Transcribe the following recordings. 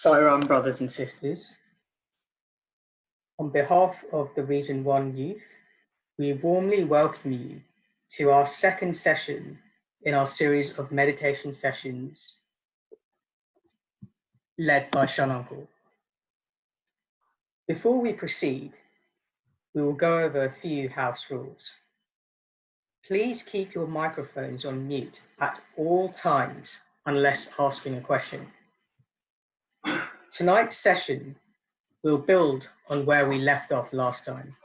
Sairam, brothers and sisters, on behalf of the Region 1 youth, we warmly welcome you to our second session in our series of meditation sessions led by Chun Uncle. Before we proceed, we will go over a few house rules. Please keep your microphones on mute at all times unless asking a question. Tonight's session will build on where we left off last time.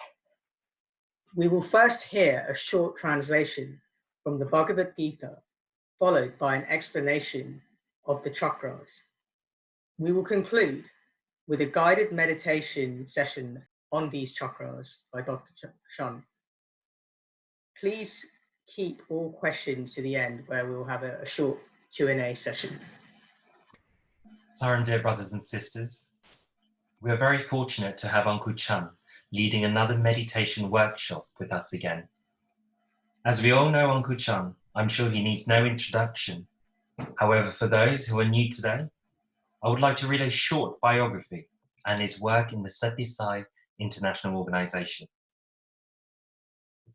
We will first hear a short translation from the Bhagavad Gita, followed by an explanation of the chakras. We will conclude with a guided meditation session on these chakras by Dr. Chun. Please keep all questions to the end, where we will have a short Q&A session. Saran, dear brothers and sisters, we are very fortunate to have Uncle Chun leading another meditation workshop with us again. As we all know Uncle Chun, I'm sure he needs no introduction. However, for those who are new today, I would like to read a short biography and his work in the Satisai International Organization.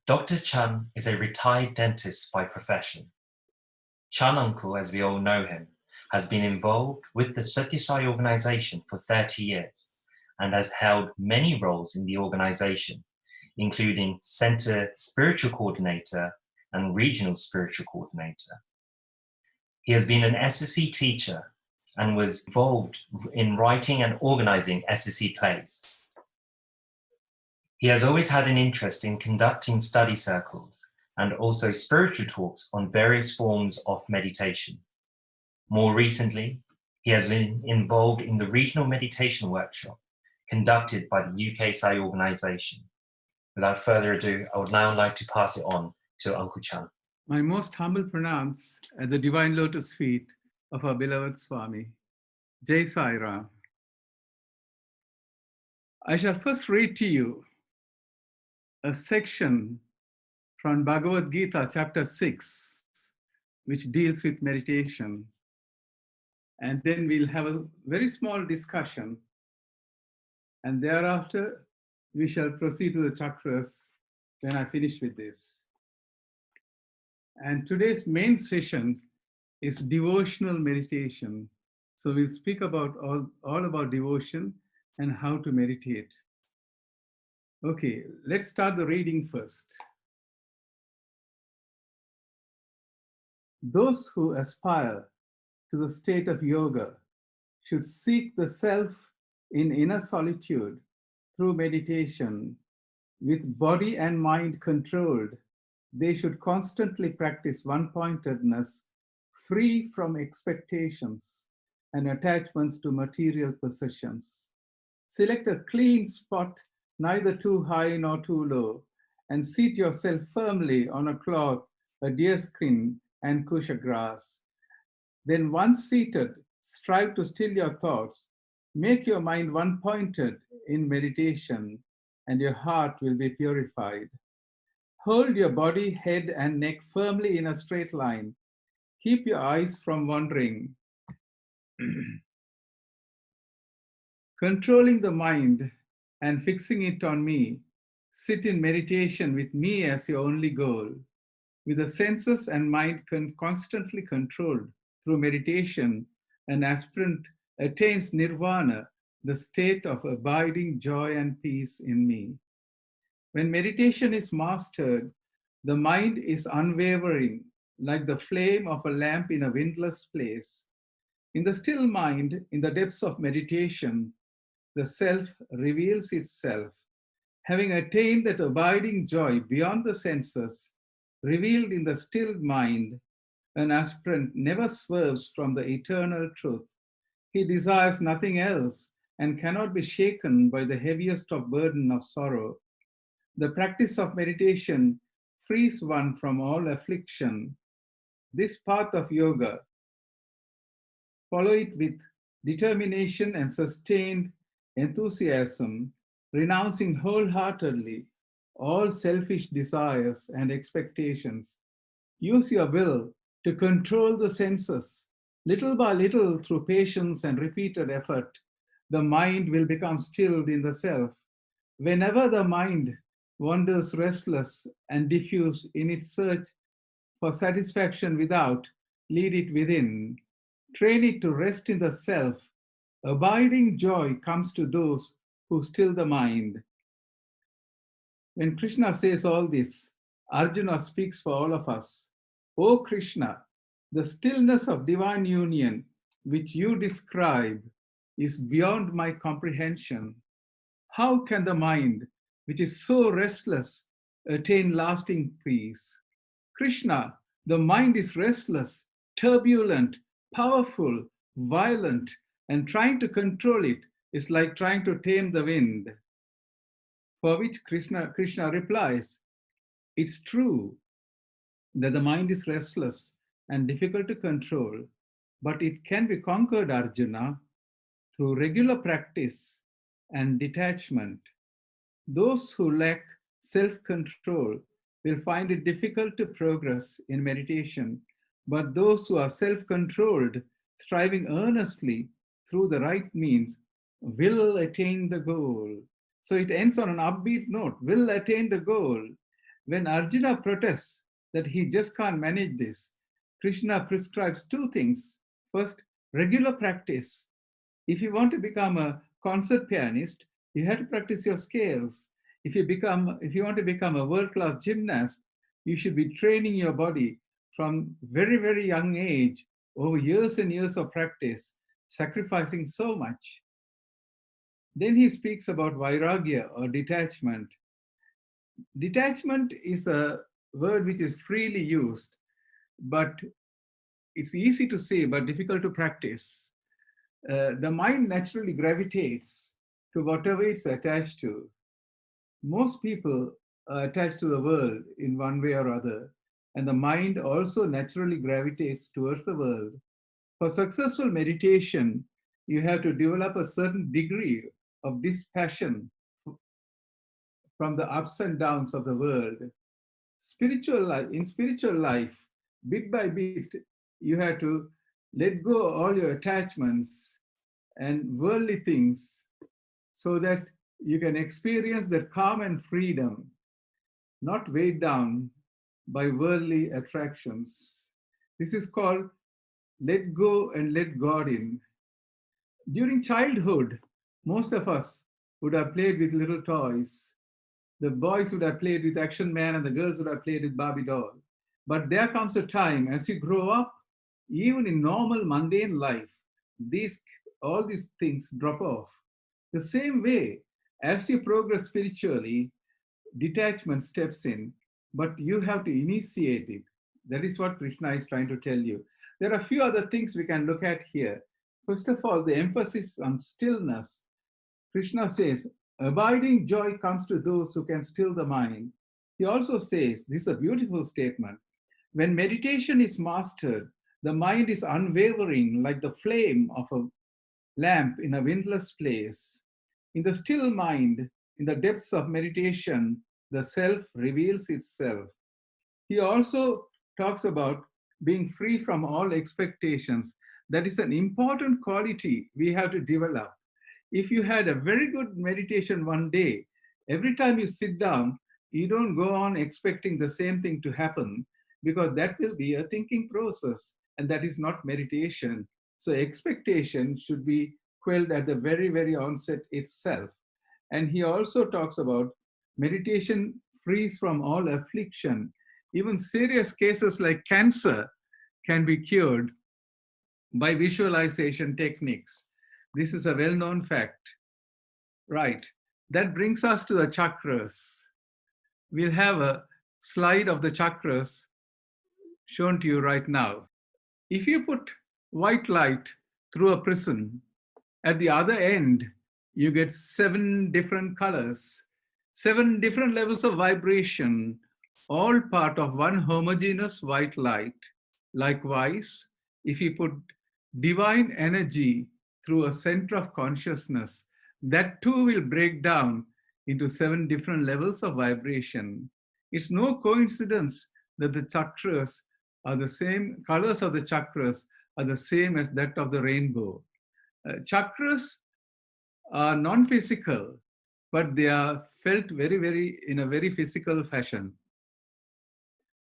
Dr. Chun is a retired dentist by profession. Chun Uncle, as we all know him, has been involved with the Satisai organization for 30 years and has held many roles in the organization, including Center Spiritual Coordinator and Regional Spiritual Coordinator. He has been an SSC teacher and was involved in writing and organizing SSC plays. He has always had an interest in conducting study circles and also spiritual talks on various forms of meditation. More recently, he has been involved in the regional meditation workshop conducted by the UK Sai organization. Without further ado, I would now like to pass it on to Uncle Chun. My most humble pronouns at the divine lotus feet of our beloved Swami. Jai Sai Ram. I shall first read to you a section from Bhagavad Gita, chapter 6, which deals with meditation. And then we'll have a very small discussion. And thereafter, we shall proceed to the chakras when I finish with this. And today's main session is devotional meditation. So we'll speak about all about devotion and how to meditate. Okay, let's start the reading first. Those who aspire to the state of yoga should seek the self in inner solitude through meditation. With body and mind controlled, they should constantly practice one-pointedness, free from expectations and attachments to material possessions. Select a clean spot, neither too high nor too low, and seat yourself firmly on a cloth, a deerskin, and kusha grass. Then once seated, strive to still your thoughts. Make your mind one-pointed in meditation, and your heart will be purified. Hold your body, head, and neck firmly in a straight line. Keep your eyes from wandering. Controlling the mind and fixing it on me, sit in meditation with me as your only goal. With the senses and mind constantly controlled through meditation, an aspirant attains nirvana, the state of abiding joy and peace in me. When meditation is mastered, the mind is unwavering, like the flame of a lamp in a windless place. In the still mind, in the depths of meditation, the self reveals itself. Having attained that abiding joy beyond the senses, revealed in the still mind, an aspirant never swerves from the eternal truth. He desires nothing else and cannot be shaken by the heaviest of burden of sorrow. The practice of meditation frees one from all affliction. This path of yoga, follow it with determination and sustained enthusiasm, renouncing wholeheartedly all selfish desires and expectations. Use your will to control the senses. Little by little, through patience and repeated effort, the mind will become stilled in the self. Whenever the mind wanders restless and diffuse in its search for satisfaction without, lead it within. Train it to rest in the self. Abiding joy comes to those who still the mind. When Krishna says all this, Arjuna speaks for all of us. O Krishna, the stillness of divine union which you describe is beyond my comprehension. How can the mind, which is so restless, attain lasting peace? Krishna, the mind is restless, turbulent, powerful, violent, and trying to control it is like trying to tame the wind. For which Krishna replies, it's true that the mind is restless and difficult to control, but it can be conquered, Arjuna, through regular practice and detachment. Those who lack self-control will find it difficult to progress in meditation, but those who are self-controlled, striving earnestly through the right means, will attain the goal. So it ends on an upbeat note, will attain the goal. When Arjuna protests that he just can't manage this, Krishna prescribes two things. First, regular practice. If you want to become a concert pianist, you have to practice your scales. If you want to become a world-class gymnast, you should be training your body from very, very young age, over years and years of practice, sacrificing so much. Then he speaks about vairagya or detachment. Detachment is a word which is freely used, but it's easy to say, but difficult to practice. The mind naturally gravitates to whatever it's attached to. Most people are attached to the world in one way or other, and the mind also naturally gravitates towards the world. For successful meditation, you have to develop a certain degree of dispassion from the ups and downs of the world. In spiritual life, bit by bit, you have to let go all your attachments and worldly things so that you can experience that calm and freedom, not weighed down by worldly attractions. This is called let go and let God in. During childhood, most of us would have played with little toys. The boys would have played with Action Man and the girls would have played with Barbie doll. But there comes a time as you grow up, even in normal mundane life, all these things drop off. The same way, as you progress spiritually, detachment steps in, but you have to initiate it. That is what Krishna is trying to tell you. There are a few other things we can look at here. First of all, the emphasis on stillness. Krishna says, abiding joy comes to those who can still the mind. He also says, this is a beautiful statement, when meditation is mastered, the mind is unwavering like the flame of a lamp in a windless place. In the still mind, in the depths of meditation, the self reveals itself. He also talks about being free from all expectations. That is an important quality we have to develop. If you had a very good meditation one day, every time you sit down, you don't go on expecting the same thing to happen, because that will be a thinking process, and that is not meditation. So expectation should be quelled at the very, very onset itself. And he also talks about meditation frees from all affliction. Even serious cases like cancer can be cured by visualization techniques. This is a well-known fact. Right. That brings us to the chakras. We'll have a slide of the chakras shown to you right now. If you put white light through a prism. At the other end, you get 7 different colors, 7 different levels of vibration, all part of one homogeneous white light. Likewise, if you put divine energy through a center of consciousness, that too will break down into 7 different levels of vibration. It's no coincidence that the chakras are the same, colors of the chakras are the same as that of the rainbow. Chakras are non-physical, but they are felt in a very physical fashion.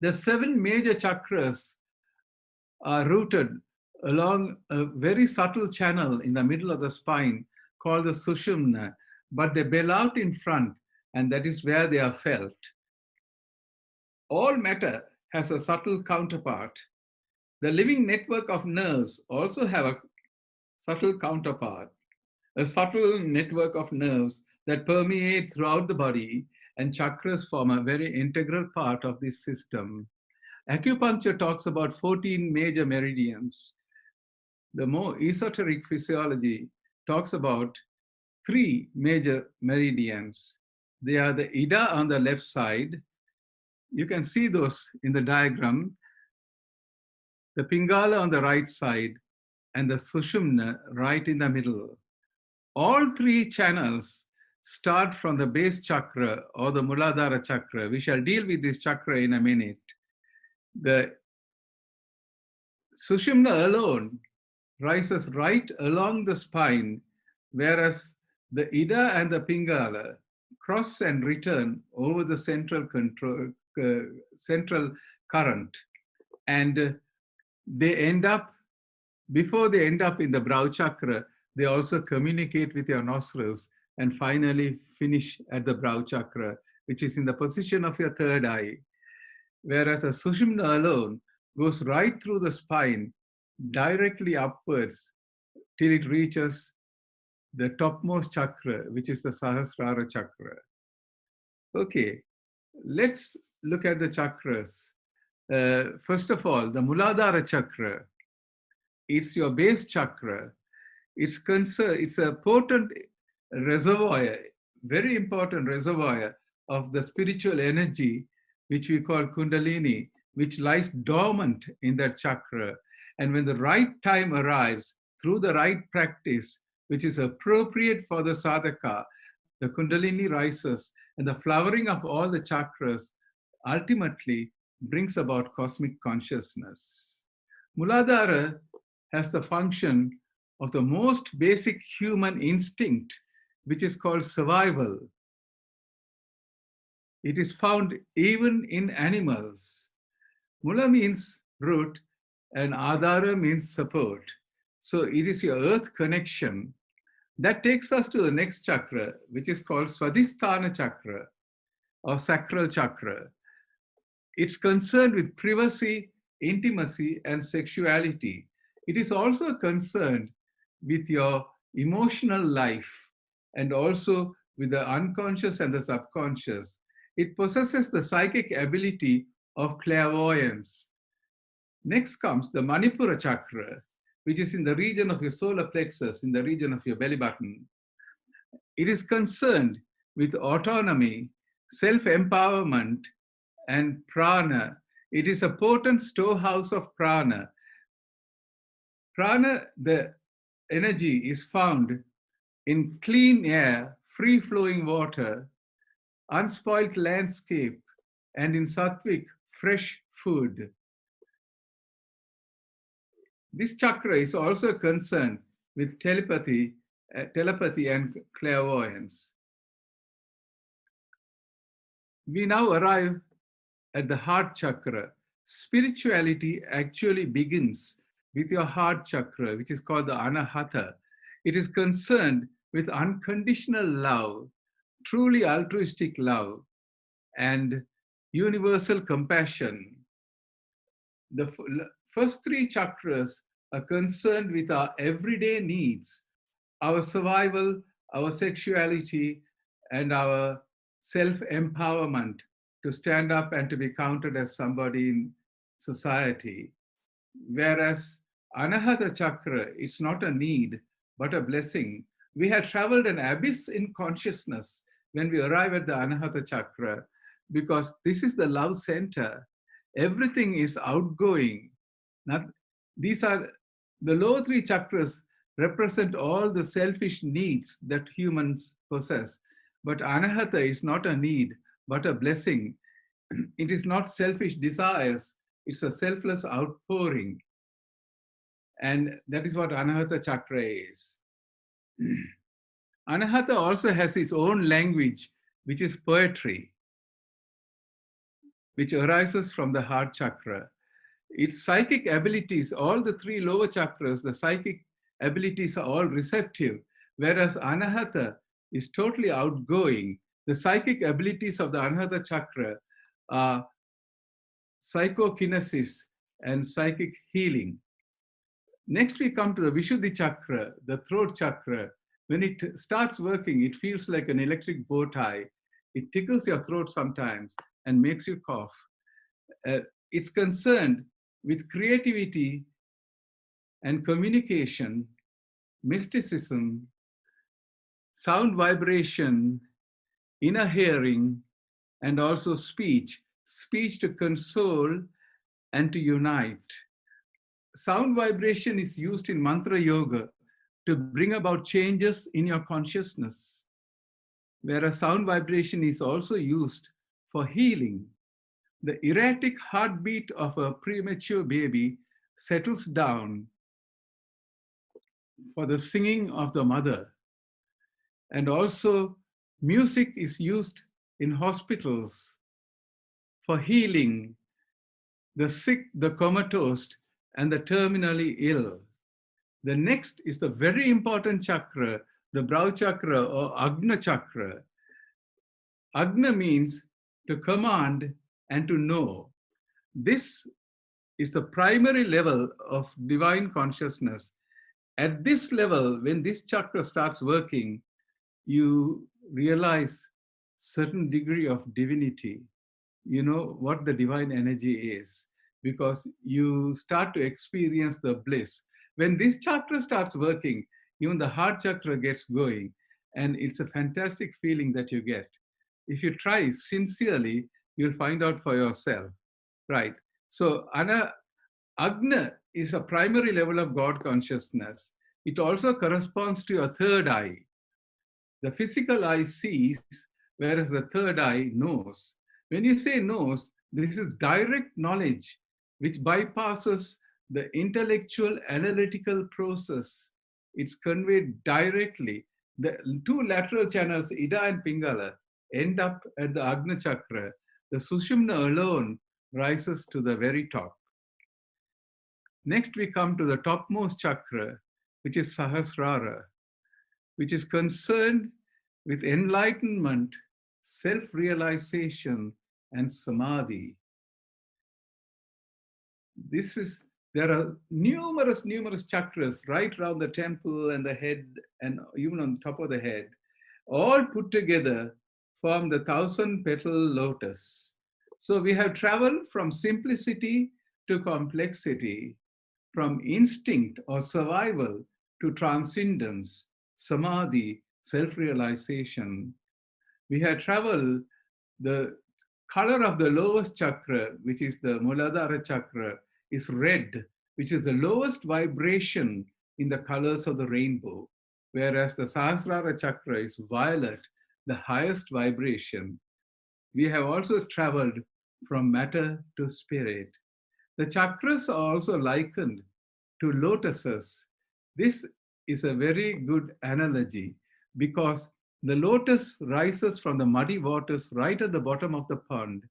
The 7 major chakras are rooted along a very subtle channel in the middle of the spine called the Sushumna, but they bell out in front, and that is where they are felt. All matter has a subtle counterpart. The living network of nerves also have a subtle counterpart, a subtle network of nerves that permeate throughout the body, and chakras form a very integral part of this system. Acupuncture talks about 14 major meridians. The more esoteric physiology talks about 3 major meridians. They are the Ida on the left side. You can see those in the diagram. The Pingala on the right side, and the Sushumna right in the middle. All 3 channels start from the base chakra or the Muladhara Chakra. We shall deal with this chakra in a minute. The Sushumna alone rises right along the spine, whereas the Ida and the Pingala cross and return over the central current. And they end up, before they end up in the Brow Chakra, they also communicate with your nostrils and finally finish at the Brow Chakra, which is in the position of your third eye. Whereas a Sushumna alone goes right through the spine, directly upwards, till it reaches the topmost chakra, which is the Sahasrara Chakra. Okay, let's look at the chakras. First of all, the Muladhara Chakra. It's your base chakra. It's a potent reservoir, very important reservoir of the spiritual energy, which we call Kundalini, which lies dormant in that chakra. And when the right time arrives, through the right practice, which is appropriate for the sadhaka, the Kundalini rises, and the flowering of all the chakras ultimately brings about cosmic consciousness. Muladhara has the function of the most basic human instinct, which is called survival. It is found even in animals. Mula means root, and Adhara means support. So it is your earth connection. That takes us to the next chakra, which is called Swadisthana Chakra or Sacral Chakra. It's concerned with privacy, intimacy, and sexuality. It is also concerned with your emotional life and also with the unconscious and the subconscious. It possesses the psychic ability of clairvoyance. Next comes the Manipura Chakra, which is in the region of your solar plexus, in the region of your belly button. It is concerned with autonomy, self-empowerment, and prana. It is a potent storehouse of prana. Prana, the energy, is found in clean air, free-flowing water, unspoiled landscape, and in sattvic, fresh food. This chakra is also concerned with telepathy and clairvoyance. We now arrive at the Heart Chakra. Spirituality actually begins with your Heart Chakra, which is called the Anahata. It is concerned with unconditional love, truly altruistic love, and universal compassion. The first 3 chakras are concerned with our everyday needs, our survival, our sexuality, and our self-empowerment to stand up and to be counted as somebody in society. Whereas Anahata Chakra, it's not a need, but a blessing. We had traveled an abyss in consciousness when we arrive at the Anahata Chakra, because this is the love center. Everything is outgoing. Not, these are the lower three chakras represent all the selfish needs that humans possess. But Anahata is not a need, but a blessing. It is not selfish desires, it's a selfless outpouring. And that is what Anahata Chakra is. Anahata also has its own language, which is poetry, which arises from the Heart Chakra. Its psychic abilities, all the three lower chakras, the psychic abilities are all receptive, whereas Anahata is totally outgoing. The psychic abilities of the Anahata Chakra are psychokinesis and psychic healing. Next, we come to the Vishuddhi Chakra, the throat chakra. When it starts working, it feels like an electric bow tie. It tickles your throat sometimes and makes you cough. It's concerned with creativity and communication, mysticism, sound vibration, inner hearing, and also speech. Speech to console and to unite. Sound vibration is used in mantra yoga to bring about changes in your consciousness, whereas sound vibration is also used for healing. The erratic heartbeat of a premature baby settles down for the singing of the mother. And also, music is used in hospitals for healing the sick, the comatose, and the terminally ill. The next is the very important chakra, the Brow Chakra or Agna Chakra. Agna means to command and to know. This is the primary level of divine consciousness. At this level, when this chakra starts working, you realize certain degree of divinity. You know what the divine energy is, because you start to experience the bliss. When this chakra starts working, even the heart chakra gets going, and it's a fantastic feeling that you get. If you try sincerely, you'll find out for yourself, right? So Agna is a primary level of God consciousness. It also corresponds to your third eye. The physical eye sees, whereas the third eye knows. When you say knows, this is direct knowledge which bypasses the intellectual analytical process. It's conveyed directly. The two lateral channels, Ida and Pingala, end up at the Agna Chakra. The Sushumna alone rises to the very top. Next, we come to the topmost chakra, which is Sahasrara, which is concerned with enlightenment, self-realization, and samadhi. There are numerous chakras right around the temple and the head and even on the top of the head. All put together form the 1,000-petal lotus. So we have traveled from simplicity to complexity, from instinct or survival to transcendence, samadhi, self-realization. We have traveled the color of the lowest chakra, which is the Muladhara Chakra, is red, which is the lowest vibration in the colors of the rainbow, whereas the Sahasrara Chakra is violet, the highest vibration. We have also traveled from matter to spirit. The chakras are also likened to lotuses. This is a very good analogy because the lotus rises from the muddy waters right at the bottom of the pond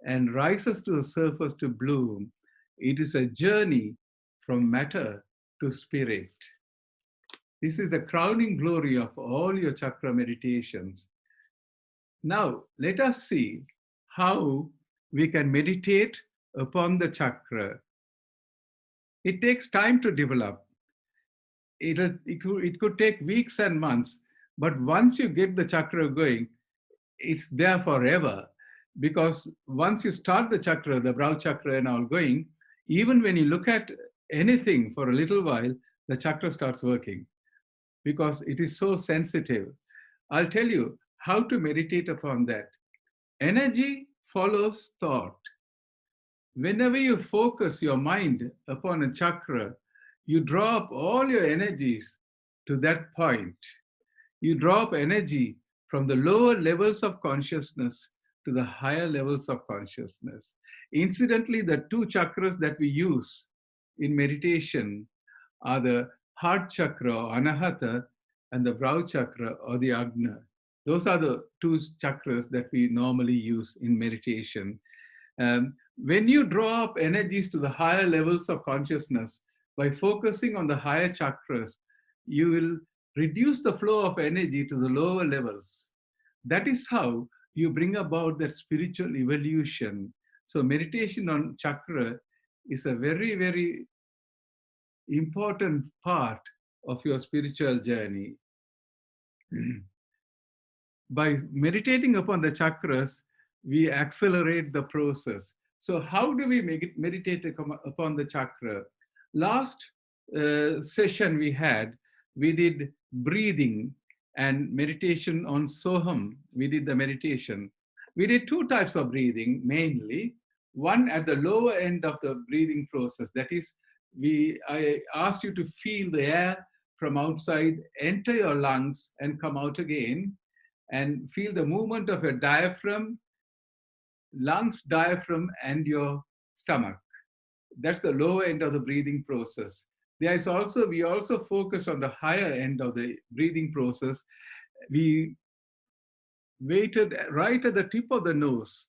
and rises to the surface to bloom. It is a journey from matter to spirit. This is the crowning glory of all your chakra meditations. Now, let us see how we can meditate upon the chakra. It takes time to develop. It could take weeks and months, but once you get the chakra going, it's there forever. Because once you start the chakra, the Brow Chakra and all going, even when you look at anything for a little while, the chakra starts working because it is so sensitive. I'll tell you how to meditate upon that. Energy follows thought. Whenever you focus your mind upon a chakra, you draw up all your energies to that point. You draw up energy from the lower levels of consciousness to the higher levels of consciousness. Incidentally, the two chakras that we use in meditation are the Heart Chakra or Anahata and the Brow Chakra or the Ajna. Those are the two chakras that we normally use in meditation. When you draw up energies to the higher levels of consciousness by focusing on the higher chakras, you will reduce the flow of energy to the lower levels. That is how you bring about that spiritual evolution. So meditation on chakra is a very, very important part of your spiritual journey. By meditating upon the chakras, we accelerate the process. So how do we meditate upon the chakra? Last session we did breathing and meditation on Soham. We did the meditation. We did two types of breathing mainly. One at the lower end of the breathing process. That is, I asked you to feel the air from outside enter your lungs and come out again, and feel the movement of your diaphragm, lungs, diaphragm, and your stomach. That's the lower end of the breathing process. We also focus on the higher end of the breathing process. We waited right at the tip of the nose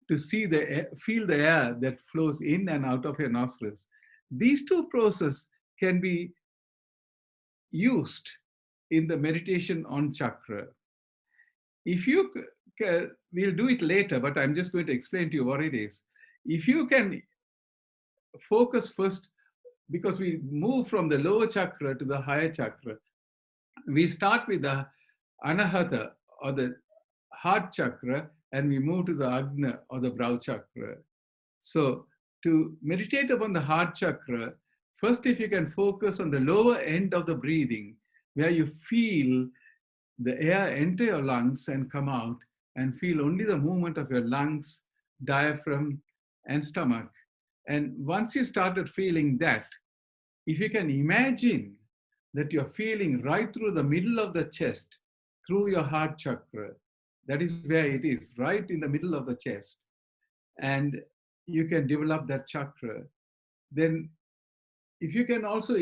to feel the air that flows in and out of your nostrils. These two processes can be used in the meditation on chakra. If you, we'll do it later, but I'm just going to explain to you what it is. If you can focus first, because we move from the lower chakra to the higher chakra, we start with the Anahata or the Heart Chakra, and we move to the Ajna or the Brow Chakra. So to meditate upon the Heart Chakra, first if you can focus on the lower end of the breathing, where you feel the air enter your lungs and come out, and feel only the movement of your lungs, diaphragm, and stomach. And once you started feeling that, if you can imagine that you're feeling right through the middle of the chest, through your Heart Chakra, that is where it is, right in the middle of the chest, and you can develop that chakra. Then if you can also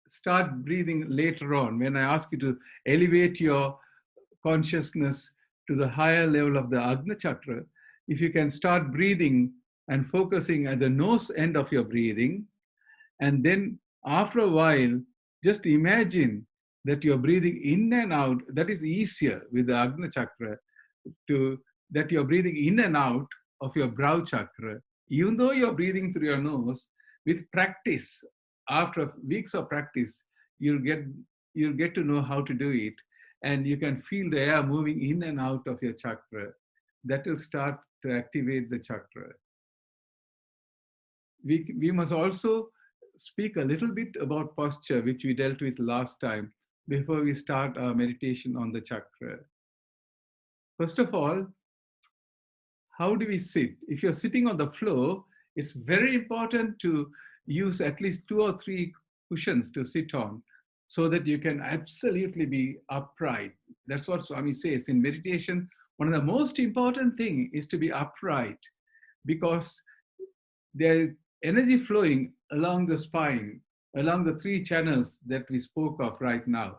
start breathing later on, when I ask you to elevate your consciousness to the higher level of the Ajna Chakra, if you can start breathing and focusing at the nose end of your breathing, and then after a while, just imagine that you're breathing in and out. That is easier with the Ajna Chakra, that you're breathing in and out of your Brow Chakra. Even though you're breathing through your nose, with practice, after weeks of practice, you'll get to know how to do it, and you can feel the air moving in and out of your chakra. That will start to activate the chakra. We must also speak a little bit about posture, which we dealt with last time, before we start our meditation on the chakra. First of all, how do we sit? If you're sitting on the floor, it's very important to use at least 2 or 3 cushions to sit on, so that you can absolutely be upright. That's what Swami says in meditation. One of the most important things is to be upright, because there is energy flowing along the spine, along the 3 channels that we spoke of right now,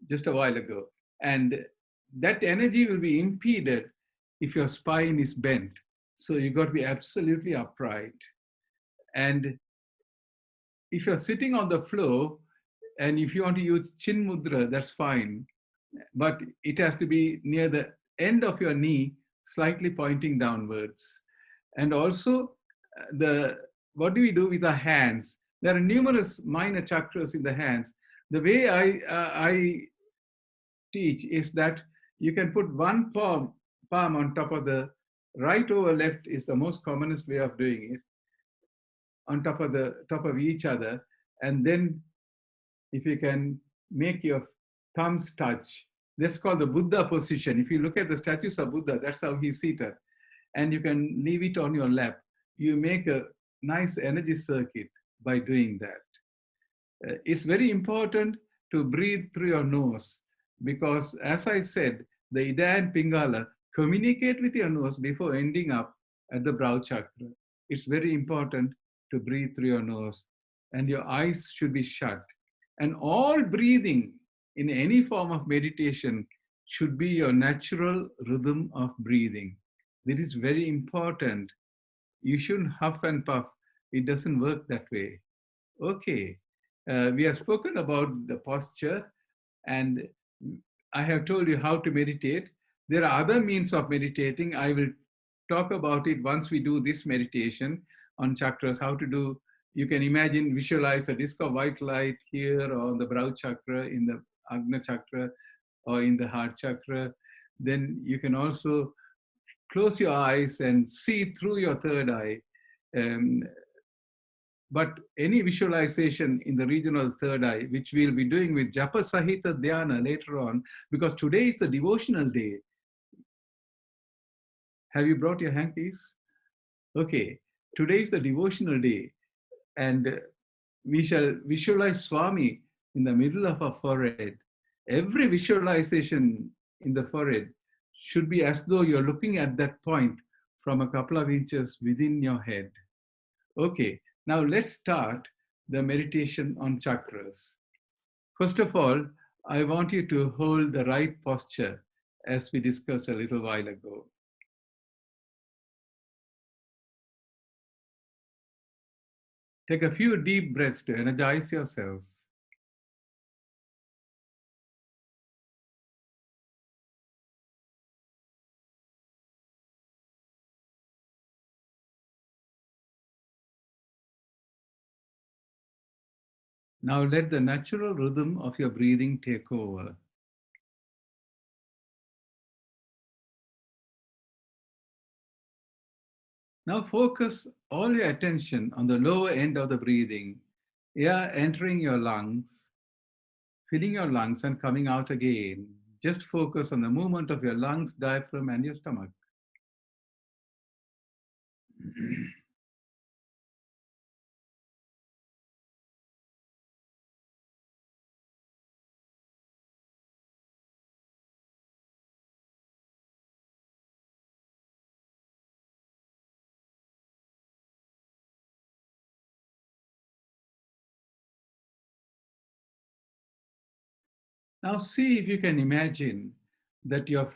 just a while ago. And that energy will be impeded if your spine is bent. So you got to be absolutely upright. And if you're sitting on the floor, and if you want to use Chin Mudra, that's fine. But it has to be near the end of your knee, slightly pointing downwards. And also, what do we do with our hands? There are numerous minor chakras in the hands. The way I teach is that you can put one palm on top of the right over left is the most commonest way of doing it. on top of each other, and then if you can make your thumbs touch, that's called the Buddha position. If you look at the statues of Buddha, that's how he's seated. And you can leave it on your lap. You make a nice energy circuit by doing that. It's very important to breathe through your nose because, as I said, the Ida and Pingala communicate with your nose before ending up at the Brow Chakra. It's very important to breathe through your nose, and your eyes should be shut. And all breathing in any form of meditation should be your natural rhythm of breathing. This is very important. You shouldn't huff and puff. It doesn't work that way. Okay, we have spoken about the posture, and I have told you how to meditate. There are other means of meditating. I will talk about it once we do this meditation on chakras, how to do. You can imagine, visualize a disc of white light here or on the Brow Chakra, in the Anahata Chakra, or in the Heart Chakra. Then you can also close your eyes and see through your third eye. But any visualization in the region of the third eye, which we'll be doing with Japa Sahita Dhyana later on, because today is the devotional day. Have you brought your hankies? Okay, today is the devotional day, and we shall visualize Swami in the middle of our forehead. Every visualization in the forehead should be as though you're looking at that point from a couple of inches within your head. Okay, now let's start the meditation on chakras. First of all, I want you to hold the right posture as we discussed a little while ago. Take a few deep breaths to energize yourselves. Now let the natural rhythm of your breathing take over. Now focus all your attention on the lower end of the breathing, air entering your lungs, filling your lungs and coming out again. Just focus on the movement of your lungs, diaphragm, and your stomach. Now see if you can imagine that you're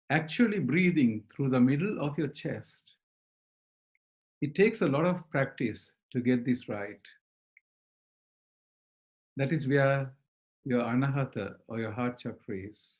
actually breathing through the middle of your chest. It takes a lot of practice to get this right. That is where your Anahata or your Heart Chakra is.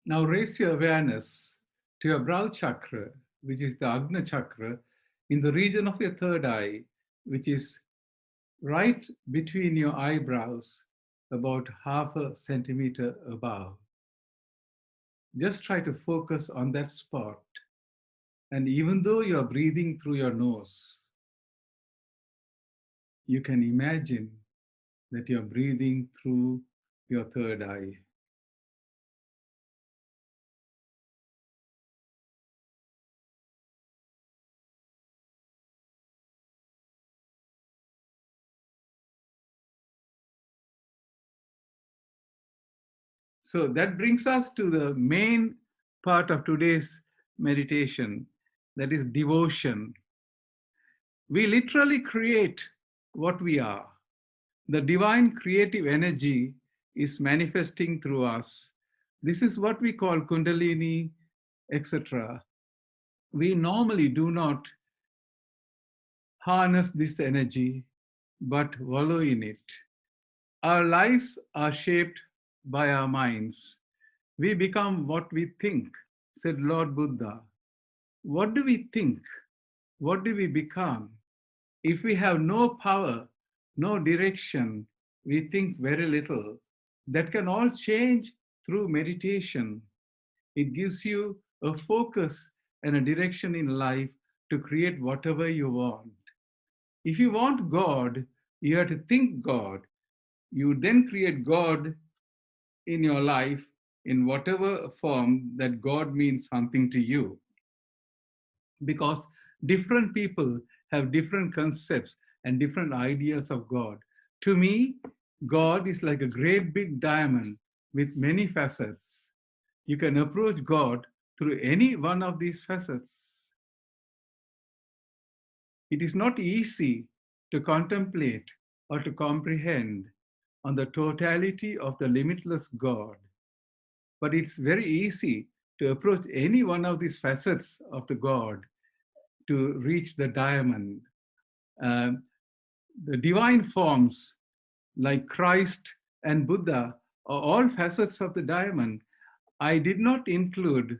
Now raise your awareness to your brow chakra, which is the Agna chakra, in the region of your third eye, which is right between your eyebrows, about half a centimeter above. Just try to focus on that spot. And even though you're breathing through your nose, you can imagine that you're breathing through your third eye. So that brings us to the main part of today's meditation, that is devotion. We literally create what we are. The divine creative energy is manifesting through us. This is what we call Kundalini, etc. We normally do not harness this energy, but wallow in it. Our lives are shaped by our minds. We become what we think, said Lord Buddha. What do we think? What do we become? If we have no power, no direction, we think very little. That can all change through meditation. It gives you a focus and a direction in life to create whatever you want. If you want God, you have to think God. You then create God in your life in whatever form that God means something to you. Because different people have different concepts and different ideas of God. To me, God is like a great big diamond with many facets. You can approach God through any one of these facets. It is not easy to contemplate or to comprehend on the totality of the limitless God, but it's very easy to approach any one of these facets of the God to reach the diamond. The divine forms like Christ and Buddha are all facets of the diamond. I did not include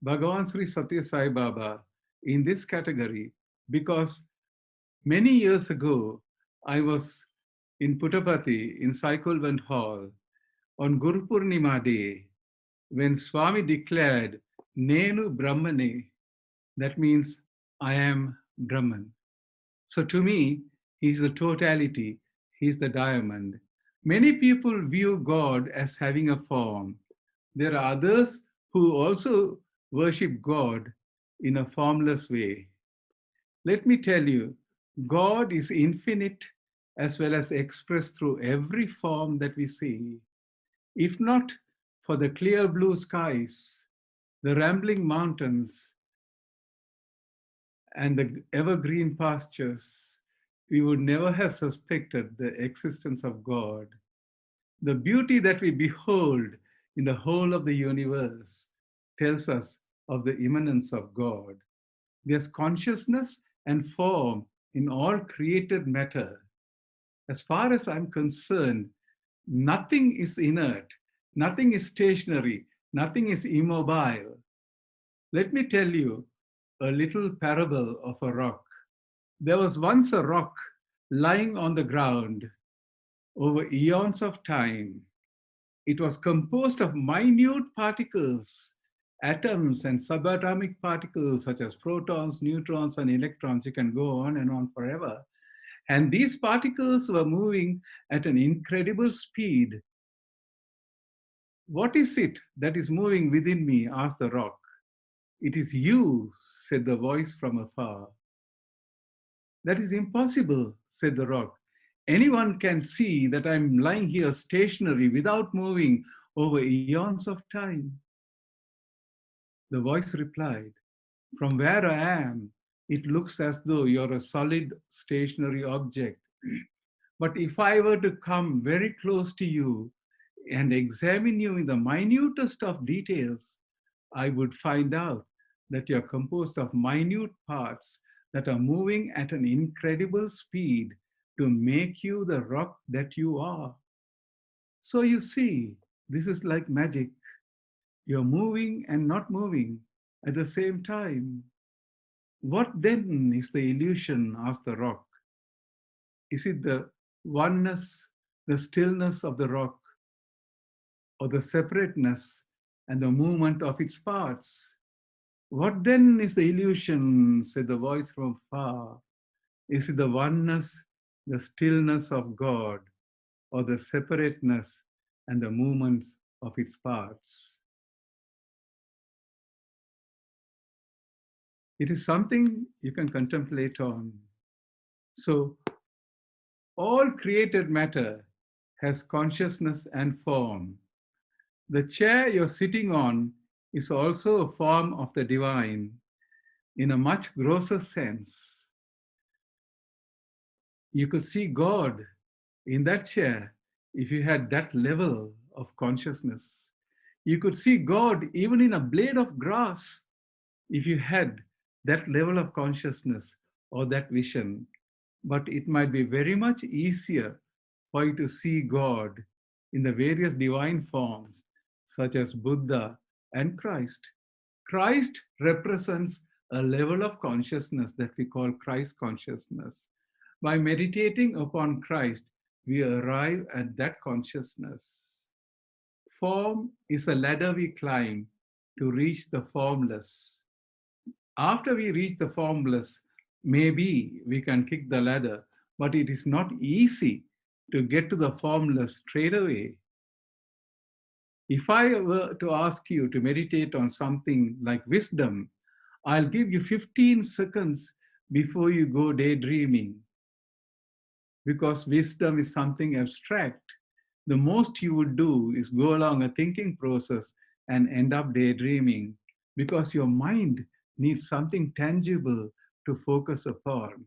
Bhagavan Sri Satya Sai Baba in this category because many years ago, I was in Puttaparthi in Saikulvant Hall on Guru Purnima Day when Swami declared, Nenu Brahmane, that means I am Brahman. So to me, he's the totality, he's the diamond. Many people view God as having a form. There are others who also worship God in a formless way. Let me tell you, God is infinite as well as expressed through every form that we see. If not for the clear blue skies, the rambling mountains, and the evergreen pastures, we would never have suspected the existence of God. The beauty that we behold in the whole of the universe tells us of the immanence of God. There's consciousness and form in all created matter. As far as I'm concerned, nothing is inert, nothing is stationary, nothing is immobile. Let me tell you a little parable of a rock. There was once a rock lying on the ground over eons of time. It was composed of minute particles, atoms and subatomic particles such as protons, neutrons, and electrons. You can go on and on forever. And these particles were moving at an incredible speed. What is it that is moving within me? Asked the rock. It is you, said the voice from afar. That is impossible, said the rock. Anyone can see that I'm lying here stationary without moving over eons of time. The voice replied, from where I am, it looks as though you're a solid stationary object. But if I were to come very close to you and examine you in the minutest of details, I would find out that you're composed of minute parts that are moving at an incredible speed to make you the rock that you are. So you see, this is like magic. You're moving and not moving at the same time. What then is the illusion? Asked the rock. Is it the oneness, the stillness of the rock, or the separateness and the movement of its parts? What then is the illusion? Said the voice from far. Is it the oneness, the stillness of God, or the separateness and the movements of its parts? It is something you can contemplate on. So, all created matter has consciousness and form. The chair you're sitting on is also a form of the divine in a much grosser sense. You could see God in that chair if you had that level of consciousness. You could see God even in a blade of grass if you had that level of consciousness or that vision. But it might be very much easier for you to see God in the various divine forms, such as Buddha and Christ. Christ represents a level of consciousness that we call Christ consciousness. By meditating upon Christ, we arrive at that consciousness. Form is a ladder we climb to reach the formless. After we reach the formless, maybe we can kick the ladder, but it is not easy to get to the formless straight away. If I were to ask you to meditate on something like wisdom, I'll give you 15 seconds before you go daydreaming. Because wisdom is something abstract. The most you would do is go along a thinking process and end up daydreaming, because your mind needs something tangible to focus upon.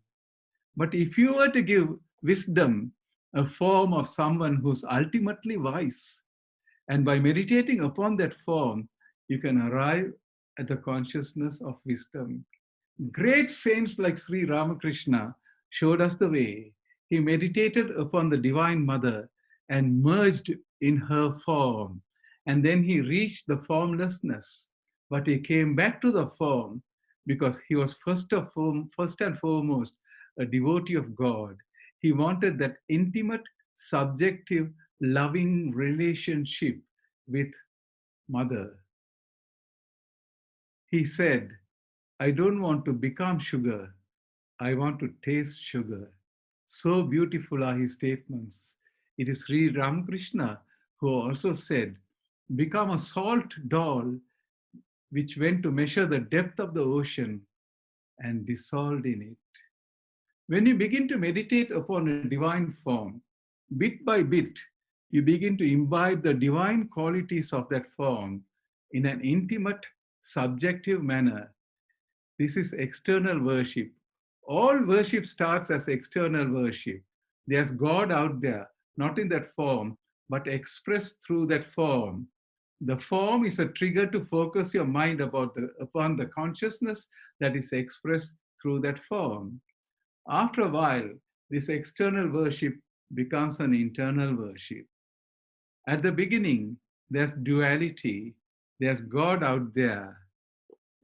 But if you were to give wisdom a form of someone who's ultimately wise, and by meditating upon that form, you can arrive at the consciousness of wisdom. Great saints like Sri Ramakrishna showed us the way. He meditated upon the Divine Mother and merged in her form. And then he reached the formlessness. But he came back to the form because he was first and foremost a devotee of God. He wanted that intimate, subjective, loving relationship with Mother. He said, I don't want to become sugar. I want to taste sugar. So beautiful are his statements. It is Sri Ramakrishna who also said, become a salt doll which went to measure the depth of the ocean and dissolved in it. When you begin to meditate upon a divine form, bit by bit, you begin to imbibe the divine qualities of that form in an intimate, subjective manner. This is external worship. All worship starts as external worship. There's God out there, not in that form, but expressed through that form. The form is a trigger to focus your mind upon the consciousness that is expressed through that form. After a while, this external worship becomes an internal worship. At the beginning, there's duality. There's God out there,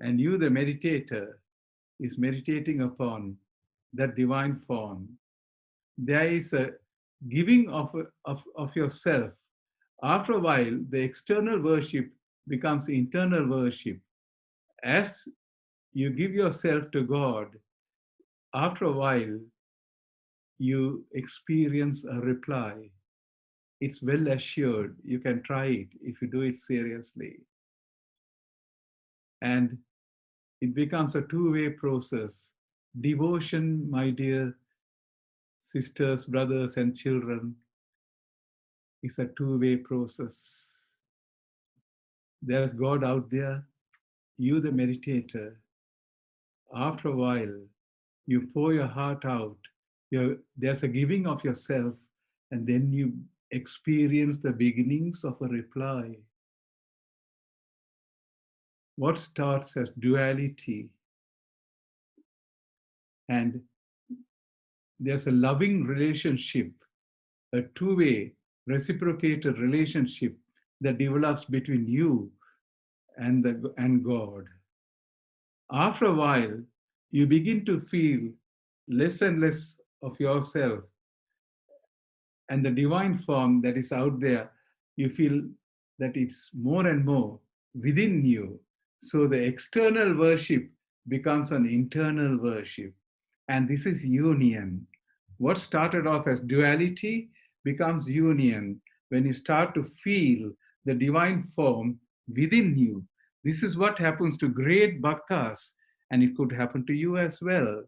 and you, the meditator, is meditating upon that divine form. There is a giving of yourself. After a while, the external worship becomes internal worship. As you give yourself to God, after a while, you experience a reply. It's well assured. You can try it if you do it seriously. And it becomes a two-way process. Devotion, my dear sisters, brothers, and children, is a two-way process. There's God out there, you, the meditator. After a while, you pour your heart out. There's a giving of yourself, and then you experience the beginnings of a reply. What starts as duality, and there's a loving relationship, a two-way reciprocated relationship that develops between you, and God. After a while, you begin to feel less and less of yourself, and the divine form that is out there, you feel that it's more and more within you. So the external worship becomes an internal worship. And this is union. What started off as duality becomes union when you start to feel the divine form within you. This is what happens to great bhaktas, and it could happen to you as well.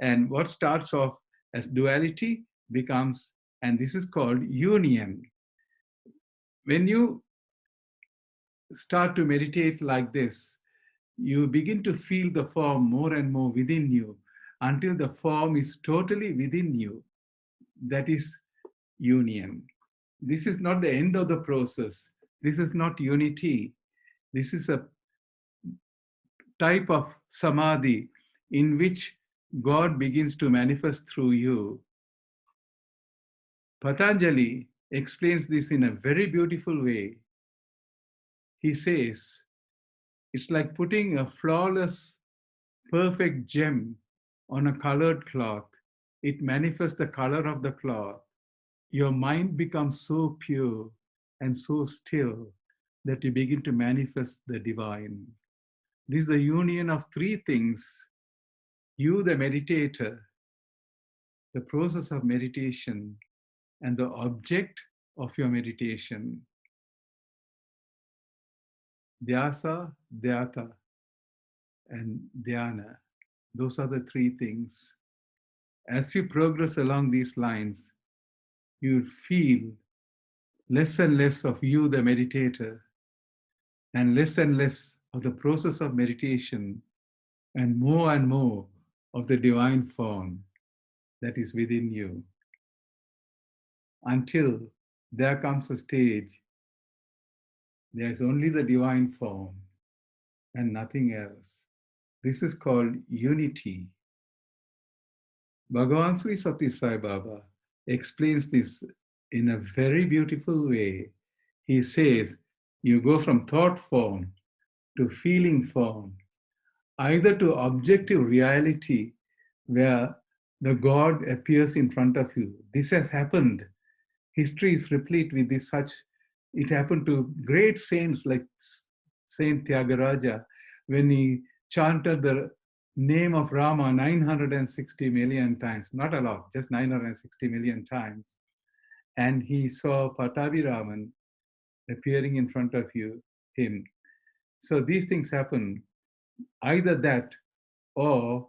And what starts off as duality becomes, and this is called union. When you start to meditate like this, you begin to feel the form more and more within you until the form is totally within you. That is union. This is not the end of the process. This is not unity. This is a type of samadhi in which God begins to manifest through you. Patanjali explains this in a very beautiful way. He says, it's like putting a flawless, perfect gem on a colored cloth. It manifests the color of the cloth. Your mind becomes so pure and so still that you begin to manifest the divine. This is the union of three things. You, the meditator, the process of meditation, and the object of your meditation. Dhyasa, dhyata, and dhyana. Those are the three things. As you progress along these lines, you feel less and less of you, the meditator, and less of the process of meditation, and more of the divine form that is within you. Until there comes a stage, there is only the divine form and nothing else. This is called unity. Bhagavan Sri Sati Sai Baba explains this in a very beautiful way. He says, you go from thought form to feeling form, either to objective reality where the God appears in front of you. This has happened. History is replete with this such. It happened to great saints like Saint Tyagaraja when he chanted the name of Rama 960 million times, not a lot, just 960 million times. And he saw Pattabhiraman appearing in front of him. So these things happen. Either that or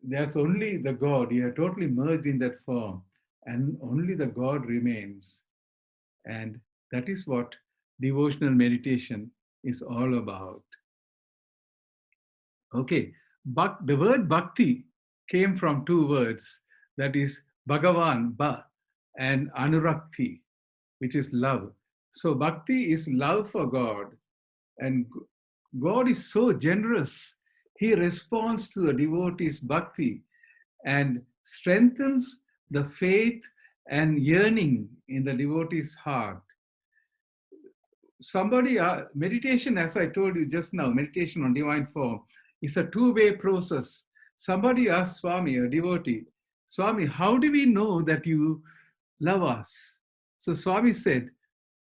there's only the God. You are totally merged in that form and only the God remains. And that is what devotional meditation is all about. Okay, but the word bhakti came from two words, that is Bhagavan, Ba, and Anurakti, which is love. So bhakti is love for God, and God is so generous. He responds to the devotee's bhakti and strengthens the faith and yearning in the devotee's heart. Meditation, as I told you just now, meditation on divine form, is a two-way process. Somebody asked Swami, a devotee, Swami, how do we know that you love us? So Swami said,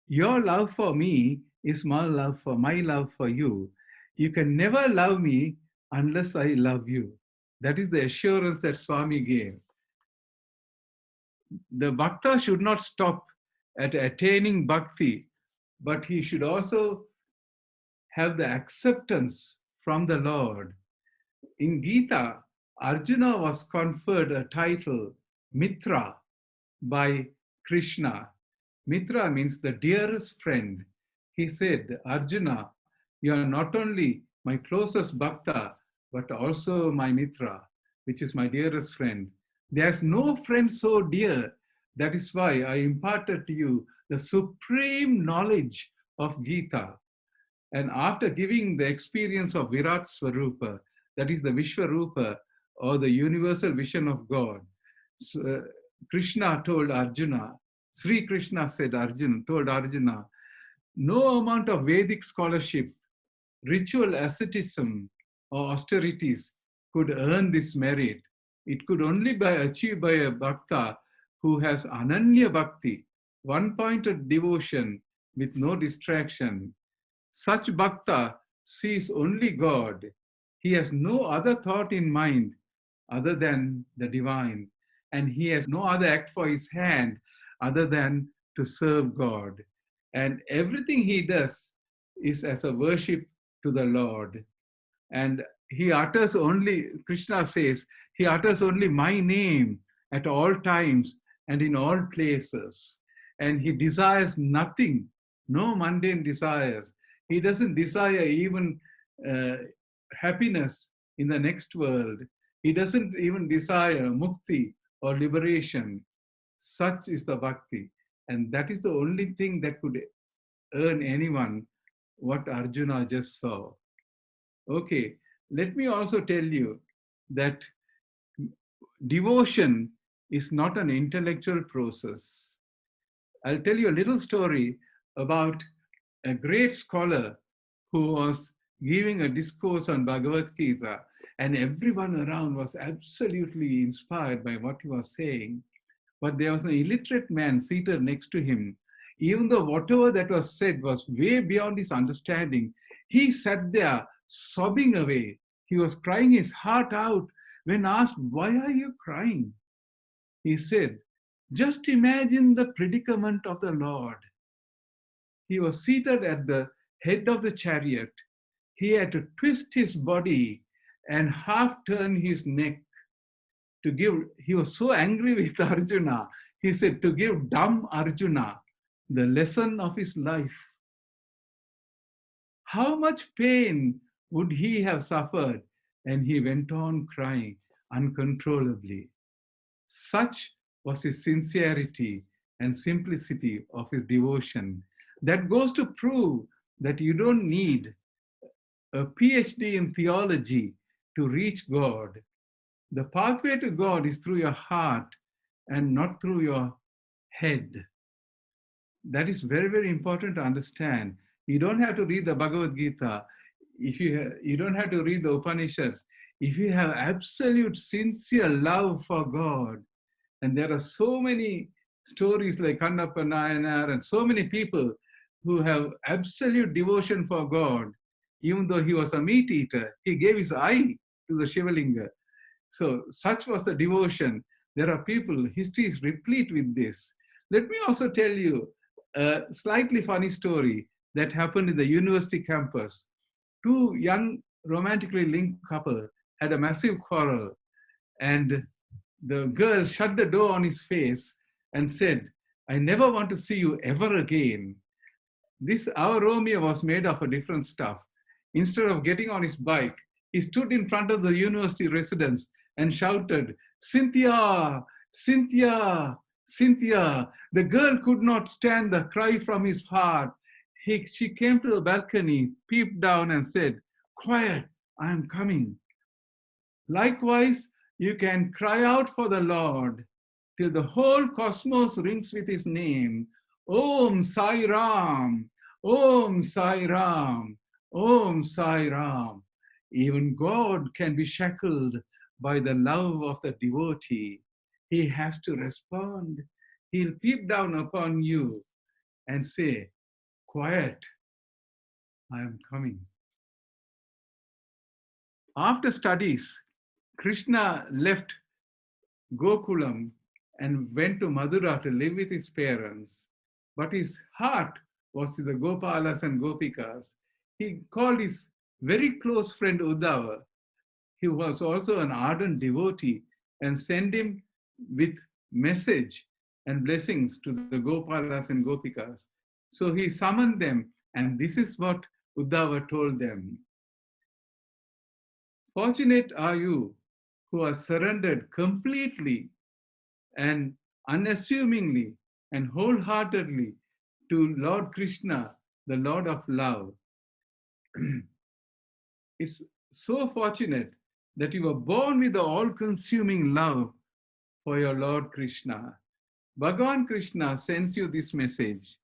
your love for me is my love for you. You can never love me unless I love you. That is the assurance that Swami gave. The bhakta should not stop at attaining bhakti, but he should also have the acceptance from the Lord. In Gita, Arjuna was conferred a title, Mitra, by Krishna. Mitra means the dearest friend. He said, Arjuna, you are not only my closest bhakta, but also my Mitra, which is my dearest friend. There's no friend so dear. That is why I imparted to you the supreme knowledge of Gita. And after giving the experience of Virat Swarupa, that is the Vishwarupa, or the universal vision of God, Krishna told Arjuna, Sri Krishna told Arjuna, No amount of Vedic scholarship, ritual asceticism, or austerities could earn this merit. It could only be achieved by a bhakta who has ananya bhakti, one-pointed devotion with no distraction. Such bhakta sees only God. He has no other thought in mind other than the divine, and he has no other act for his hand other than to serve God. And everything he does is as a worship to the Lord. And he utters only, Krishna says, he utters only my name at all times and in all places. And he desires nothing, no mundane desires. He doesn't desire even happiness in the next world. He doesn't even desire mukti or liberation. Such is the bhakti. And that is the only thing that could earn anyone what Arjuna just saw. Okay, let me also tell you that devotion is not an intellectual process. I'll tell you a little story about a great scholar who was giving a discourse on Bhagavad Gita, and everyone around was absolutely inspired by what he was saying. But there was an illiterate man seated next to him. Even though whatever that was said was way beyond his understanding, he sat there sobbing away. He was crying his heart out. When asked, "Why are you crying?" he said, "Just imagine the predicament of the Lord. He was seated at the head of the chariot. He had to twist his body and half turn his neck to give." He was so angry with Arjuna. He said, to give dumb Arjuna the lesson of his life. How much pain would he have suffered? And he went on crying uncontrollably. Such was his sincerity and simplicity of his devotion. That goes to prove that you don't need a PhD in theology to reach God. The pathway to God is through your heart and not through your head. That is very, very important to understand. You don't have to read the Bhagavad Gita. You don't have to read the Upanishads. If you have absolute sincere love for God, and there are so many stories like Kannappa Nayanar and so many people who have absolute devotion for God, even though he was a meat eater, he gave his eye to the Shivalinga. So such was the devotion. There are people, history is replete with this. Let me also tell you a slightly funny story that happened in the university campus. Two young romantically linked couple had a massive quarrel, and the girl shut the door on his face and said, "I never want to see you ever again." Our Romeo was made of a different stuff. Instead of getting on his bike, he stood in front of the university residence and shouted, "Cynthia, Cynthia, Cynthia." The girl could not stand the cry from his heart. She came to the balcony, peeped down and said, "Quiet, I am coming." Likewise, you can cry out for the Lord till the whole cosmos rings with his name. Om Sai Ram, Om Sai Ram, Om Sai Ram. Even God can be shackled by the love of the devotee. He has to respond. He'll peep down upon you and say, "Quiet, I am coming." After studies, Krishna left Gokulam and went to Madura to live with his parents. But his heart was to the Gopalas and Gopikas. He called his very close friend Uddhava. He was also an ardent devotee, and sent him with message and blessings to the Gopalas and Gopikas. So he summoned them, and this is what Uddhava told them. "Fortunate are you who are surrendered completely and unassumingly and wholeheartedly to Lord Krishna, the Lord of love." It's so fortunate that you were born with the all-consuming love for your Lord Krishna. Bhagavan Krishna sends you this message.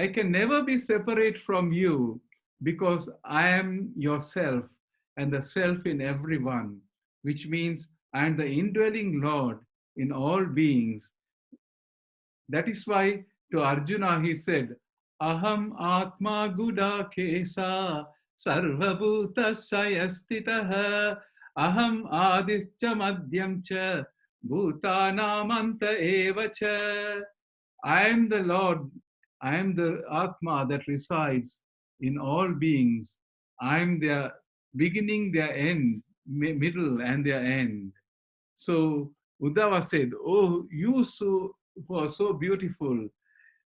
I can never be separate from you because I am yourself and the self in everyone, which means I am the indwelling Lord in all beings. That is why to Arjuna he said, Aham Atma Guda Kesa Sarvabhuta Sayastitaha Aham Adischa Madhyam Cha Bhutanamanta Evacha. I am the Lord, I am the Atma that resides in all beings. I am their beginning, their end, middle, and their end. So Uddhava said, oh, you who are so beautiful,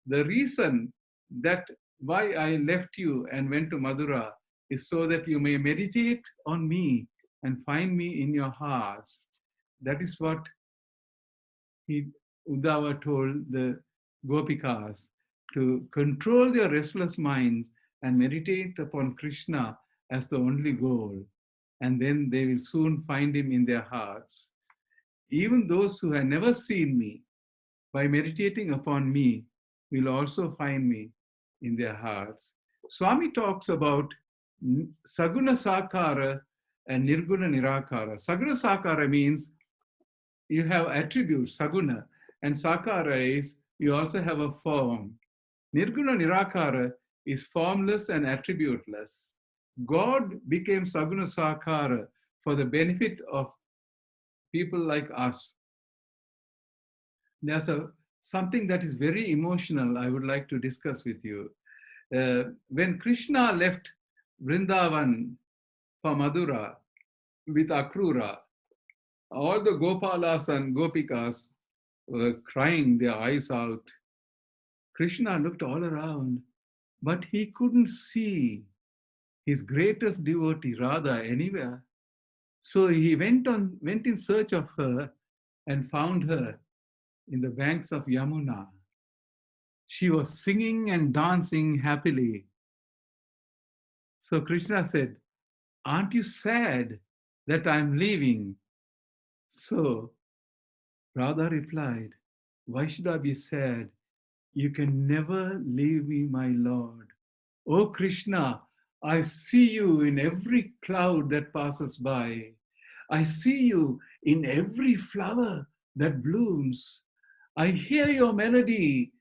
the reason that why I left you and went to Madura is so that you may meditate on me and find me in your hearts. That is what Uddhava told the Gopikas, to control their restless minds and meditate upon Krishna as the only goal. And then they will soon find him in their hearts. Even those who have never seen me, by meditating upon me, will also find me in their hearts. Swami talks about Saguna Sakara and Nirguna Nirakara. Saguna Sakara means you have attributes, Saguna, and Sakara is you also have a form. Nirguna Nirakara is formless and attributeless. God became Saguna Sakara for the benefit of people like us. There's something that is very emotional I would like to discuss with you. When Krishna left Vrindavan for Madura with Akrura, all the Gopalas and Gopikas were crying their eyes out. Krishna looked all around, but he couldn't see his greatest devotee, Radha, anywhere. So he went in search of her and found her in the banks of Yamuna. She was singing and dancing happily. So Krishna said, aren't you sad that I'm leaving? So Radha replied, why should I be sad? You can never leave me, my Lord. Oh Krishna, I see you in every cloud that passes by. I see you in every flower that blooms. I hear your melody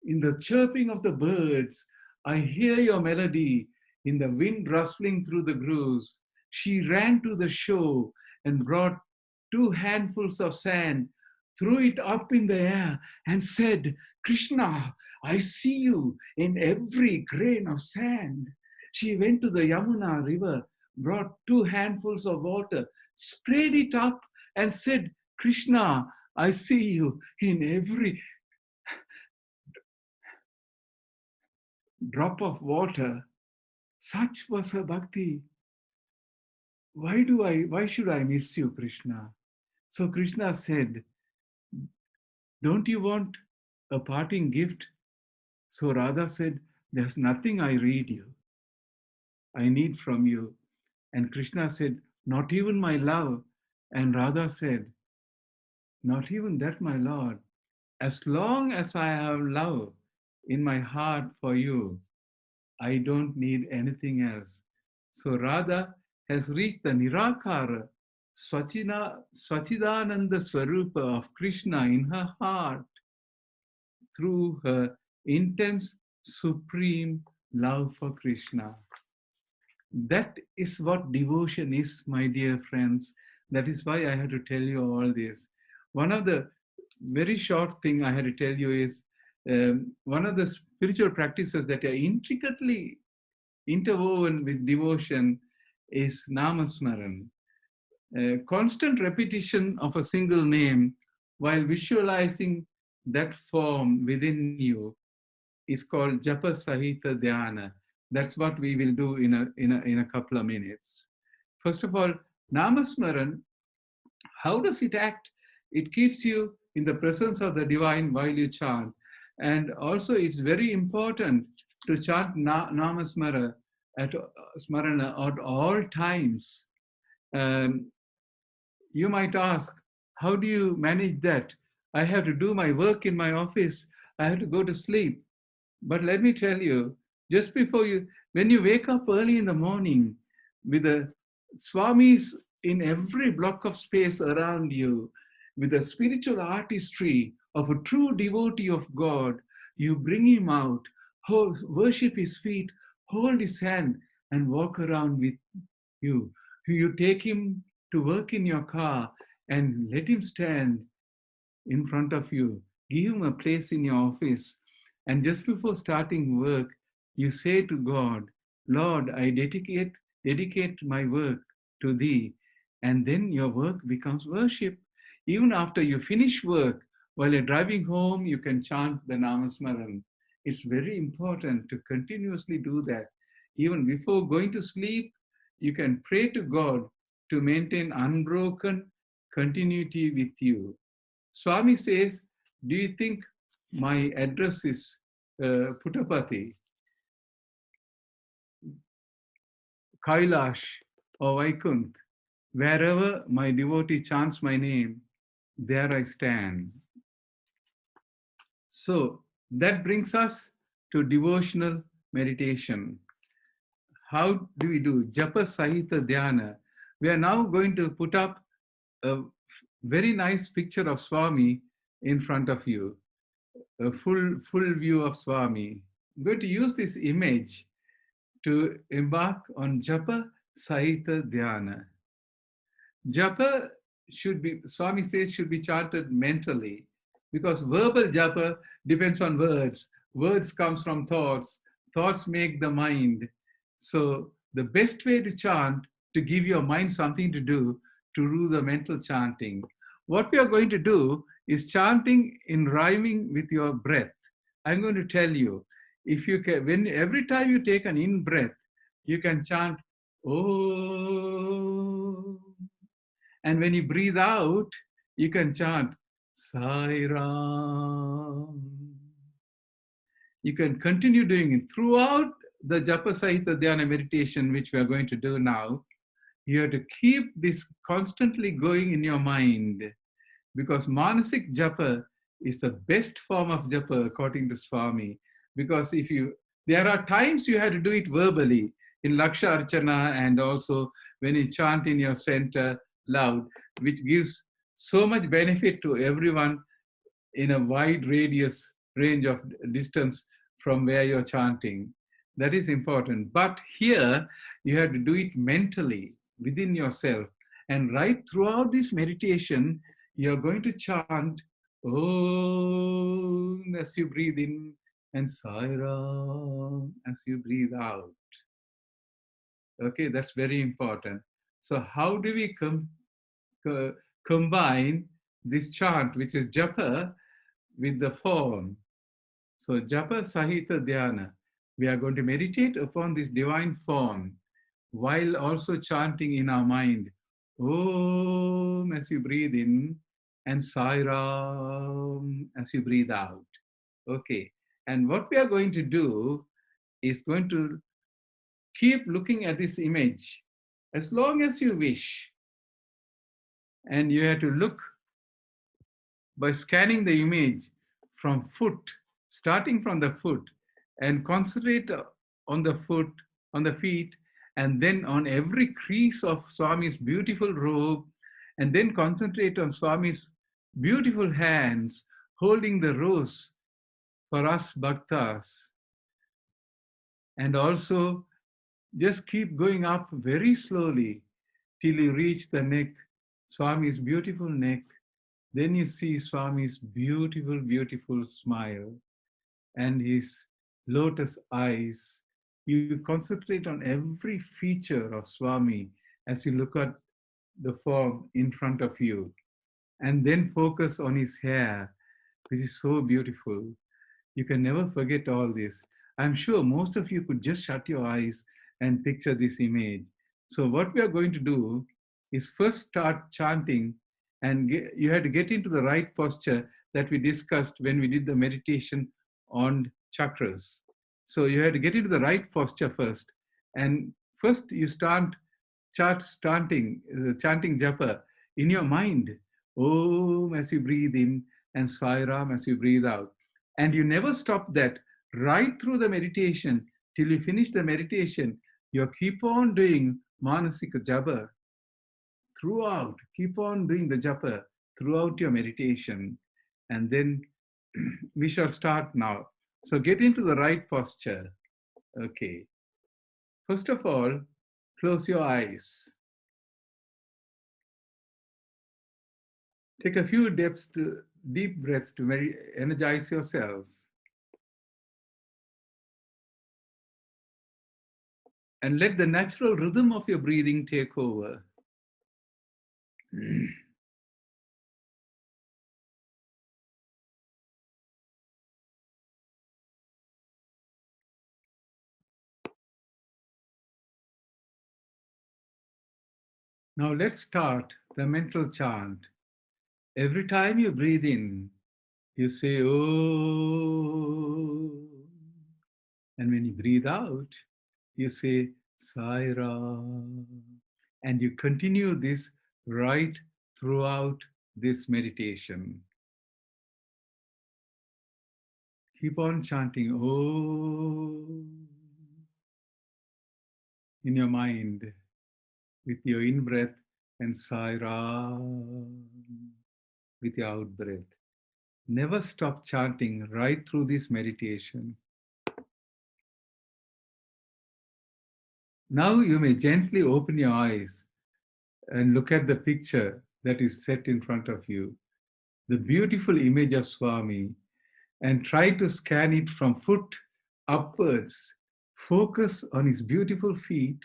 in the chirping of the birds. I hear your melody in the wind rustling through the grooves. She ran to the shore and brought 2 handfuls of sand, threw it up in the air and said, Krishna, I see you in every grain of sand. She went to the Yamuna river, brought 2 handfuls of water, sprayed it up and said, Krishna, I see you in every drop of water. Such was her bhakti. Why should I miss you, Krishna? So Krishna said, don't you want a parting gift? So Radha said, there's nothing I need from you. And Krishna said, not even my love. And Radha said, not even that, my Lord. As long as I have love in my heart for you, I don't need anything else. So Radha has reached the Nirakara, Swachidananda Swarupa of Krishna in her heart through her intense, supreme love for Krishna. That is what devotion is, my dear friends. That is why I had to tell you all this. One of the very short thing I had to tell you is one of the spiritual practices that are intricately interwoven with devotion is Namasmaran. Constant repetition of a single name while visualizing that form within you is called Japa Sahita Dhyana. That's what we will do in a couple of minutes. First of all, Namasmaran, how does it act? It keeps you in the presence of the divine while you chant. And also it's very important to chant Namasmara at all times. You might ask, how do you manage that? I have to do my work in my office. I have to go to sleep. But let me tell you, just before when you wake up early in the morning with the Swamis in every block of space around you, with the spiritual artistry of a true devotee of God, you bring him out, worship his feet, hold his hand, and walk around with you. You take him to work in your car and let him stand in front of you. Give him a place in your office. And just before starting work, you say to God, Lord, I dedicate my work to thee. And then your work becomes worship. Even after you finish work, while you're driving home, you can chant the Namasmaran. It's very important to continuously do that. Even before going to sleep, you can pray to God to maintain unbroken continuity with you. Swami says, do you think my address is Puttapati, Kailash, or Vaikunth? Wherever my devotee chants my name, there I stand. So that brings us to devotional meditation. How do we do? Japa Sahita Dhyana. We are now going to put up a very nice picture of Swami in front of you. A full view of Swami. I'm going to use this image to embark on Japa Sahita Dhyana. Japa Swami says, should be chanted mentally, because verbal japa depends on words. Words comes from thoughts. Thoughts make the mind. So the best way to chant, to give your mind something to do the mental chanting. What we are going to do is chanting in rhyming with your breath. I'm going to tell you, if you can, every time you take an in breath, you can chant Oh. And when you breathe out, you can chant Sai Ram. You can continue doing it throughout the Japa Sahita Dhyana meditation, which we are going to do now. You have to keep this constantly going in your mind, because Manasik Japa is the best form of Japa according to Swami. Because there are times you have to do it verbally in Laksha Archana, and also when you chant in your center loud, which gives so much benefit to everyone in a wide range of distance from where you're chanting. That is important. But here, you have to do it mentally within yourself. And right throughout this meditation, you're going to chant Om as you breathe in, and Sai Ram as you breathe out. Okay, that's very important. So how do we combine this chant, which is japa, with the form? So Japa Sahita Dhyana, we are going to meditate upon this divine form while also chanting in our mind, Om as you breathe in, and Sai Ram as you breathe out. Okay, and what we are going to do is going to keep looking at this image as long as you wish. And you have to look by scanning the image from foot, starting from the foot, and concentrate on the foot, on the feet, and then on every crease of Swami's beautiful robe, and then concentrate on Swami's beautiful hands holding the rose for us bhaktas. And also just keep going up very slowly till you reach the neck, Swami's beautiful neck. Then you see Swami's beautiful, beautiful smile and his lotus eyes. You concentrate on every feature of Swami as you look at the form in front of you. And then focus on his hair, which is so beautiful. You can never forget all this. I'm sure most of you could just shut your eyes and picture this image. So what we are going to do is first start chanting, and you had to get into the right posture that we discussed when we did the meditation on chakras. So you had to get into the right posture first. And first you chanting japa in your mind. Om as you breathe in, and Sai Ram as you breathe out. And you never stop that right through the meditation, till you finish the meditation, you keep on doing Manasika Japa throughout. Keep on doing the Japa throughout your meditation. And then we shall start now. So get into the right posture. Okay. First of all, close your eyes. Take a few deep breaths to energize yourselves. And let the natural rhythm of your breathing take over. Now let's start the mental chant. Every time you breathe in, you say, oh. And when you breathe out, you say, Saira. And you continue this right throughout this meditation. Keep on chanting, oh, in your mind with your in-breath and Saira with your out-breath. Never stop chanting right through this meditation. Now you may gently open your eyes and look at the picture that is set in front of you, the beautiful image of Swami, and try to scan it from foot upwards. Focus on his beautiful feet,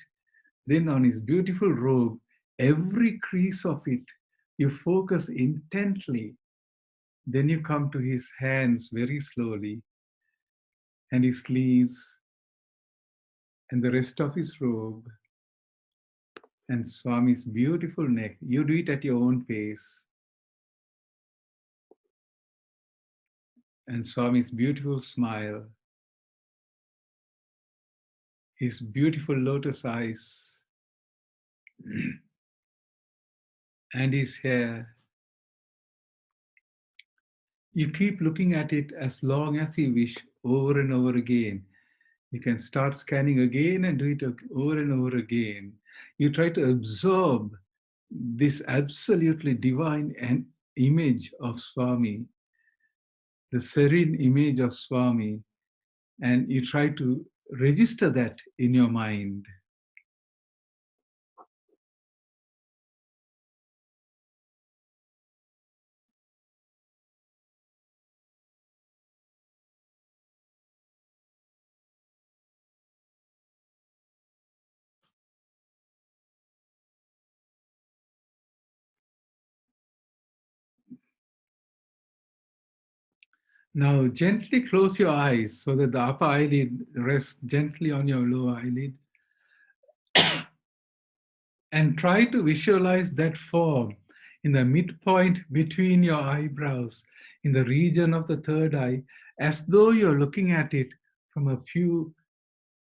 then on his beautiful robe, every crease of it. You focus intently. Then you come to his hands very slowly, and his sleeves, and the rest of his robe, and Swami's beautiful neck. You do it at your own pace. And Swami's beautiful smile, his beautiful lotus eyes, and his hair. You keep looking at it as long as you wish, over and over again. You can start scanning again and do it over and over again. You try to absorb this absolutely divine image of Swami, the serene image of Swami, and you try to register that in your mind. Now gently close your eyes so that the upper eyelid rests gently on your lower eyelid. And try to visualize that form in the midpoint between your eyebrows, in the region of the third eye, as though you're looking at it from a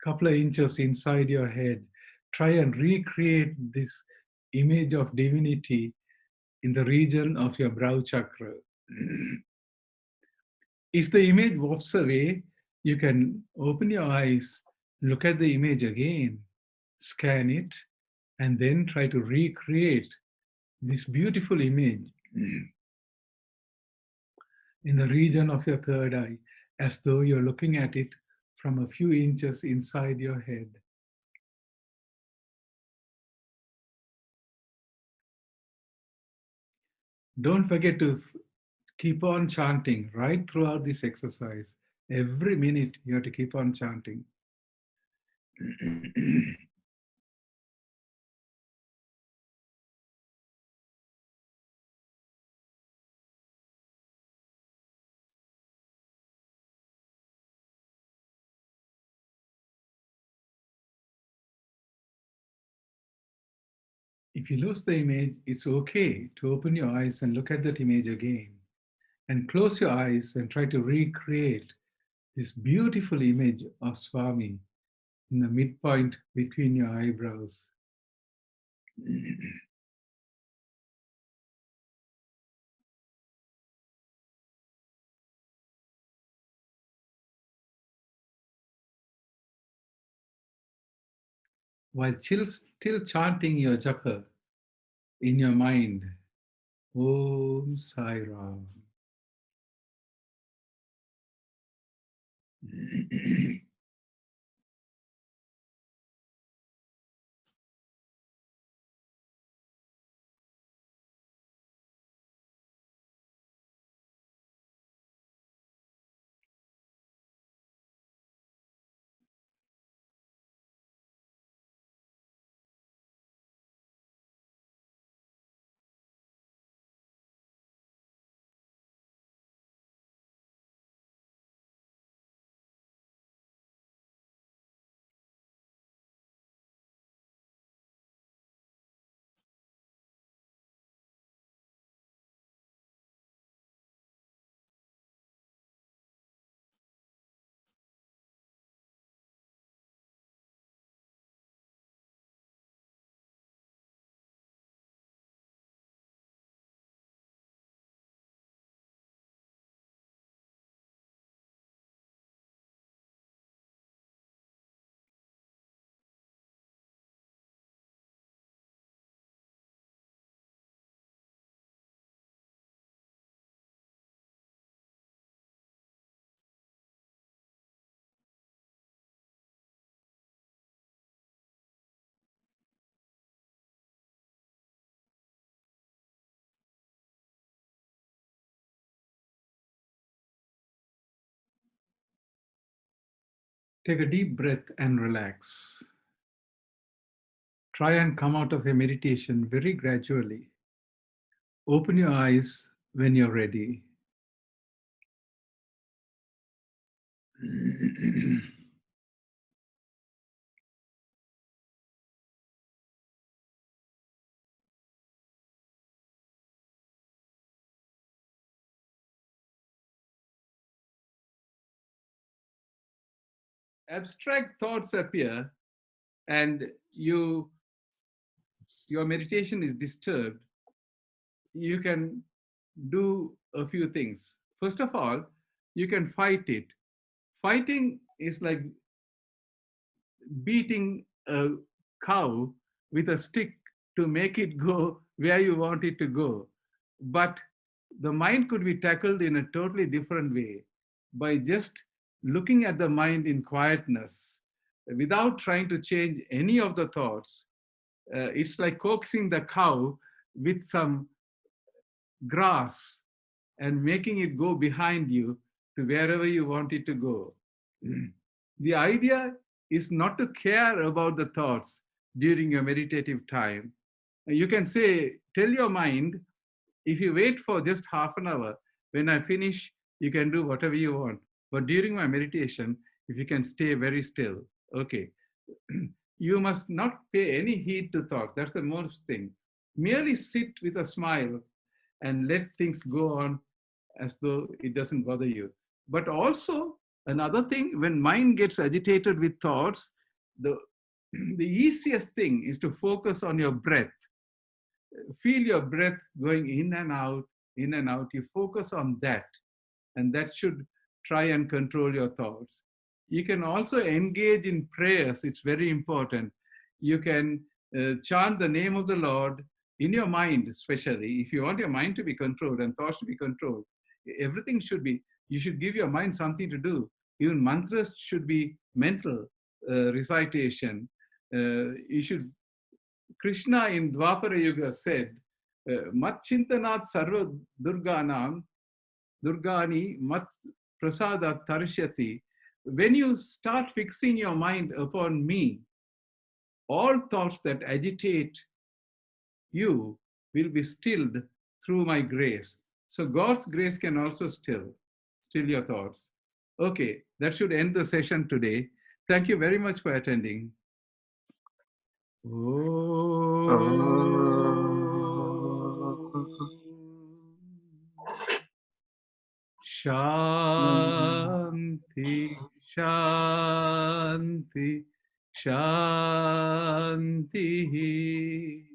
couple of inches inside your head. Try and recreate this image of divinity in the region of your Brow Chakra. If the image wafts away, you can open your eyes, look at the image again, scan it, and then try to recreate this beautiful image in the region of your third eye, as though you're looking at it from a few inches inside your head. Don't forget to keep on chanting right throughout this exercise. Every minute you have to keep on chanting. If you lose the image, it's okay to open your eyes and look at that image again. And close your eyes and try to recreate this beautiful image of Swami in the midpoint between your eyebrows. while still chanting your japa in your mind. Om Sai Ram. Take a deep breath and relax. Try and come out of your meditation very gradually. Open your eyes when you're ready. Abstract thoughts appear and your meditation is disturbed. You can do a few things. First of all, you can fight it. Fighting is like beating a cow with a stick to make it go where you want it to go. But the mind could be tackled in a totally different way by just looking at the mind in quietness without trying to change any of the thoughts. It's like coaxing the cow with some grass and making it go behind you to wherever you want it to go. The idea is not to care about the thoughts during your meditative time. You can say, tell your mind, if you wait for just half an hour, when I finish, you can do whatever you want. But during my meditation, if you can stay very still, okay. You must not pay any heed to thoughts. That's the most thing. Merely sit with a smile and let things go on as though it doesn't bother you. But also, another thing, when mind gets agitated with thoughts, the easiest thing is to focus on your breath. Feel your breath going in and out, in and out. You focus on that, and that should try and control your thoughts. You can also engage in prayers. It's very important. You can chant the name of the Lord in your mind, especially if you want your mind to be controlled and thoughts to be controlled. Everything should be, you should give your mind something to do. Even mantras should be mental recitation. You should, Krishna in Dwapara Yuga said, Mat Chintanat Sarva Durganam, Durgani Mat Prasada Tarishyati. When you start fixing your mind upon me, all thoughts that agitate you will be stilled through my grace. So God's grace can also still your thoughts. Okay, that should end the session today. Thank you very much for attending. Shanti, Shanti, Shanti.